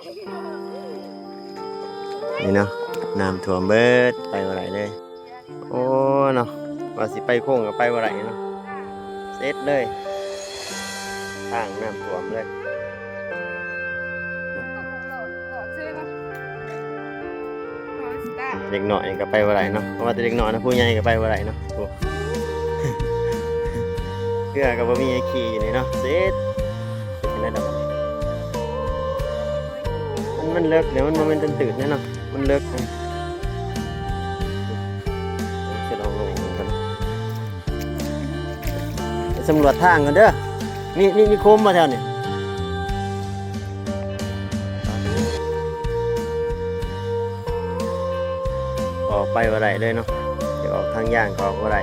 นี่เนาะน้ำท่วมเบิดไปบ่ได้เลยโอ้เนาะว่าสิไปโค้งก็ไปบ่ได้เนาะเสร็จเลยทางน้ำท่วมเลยเด็กหน่อยก็ไปบ่ได้เนาะเพราะว่าแต่เด็กหน่อยนะผู้ใหญ่ก็ไปบ่ได้เนาะโอ้ เพื่อก็บ่มีไอ้ขี่อยู่นี่เนาะเสร็จเป็นไงดอกมันเลิกเดี๋ยวมันบ่แม่นตื่นๆแน่เนาะมันเลิกนะเสร็จลองลงกันไปสำรวจทางกันเด้อมีโคมมาแถวนี้ออกไปบ่ได้เลยเนาะจะออกทางย่างก็ออกบ่ได้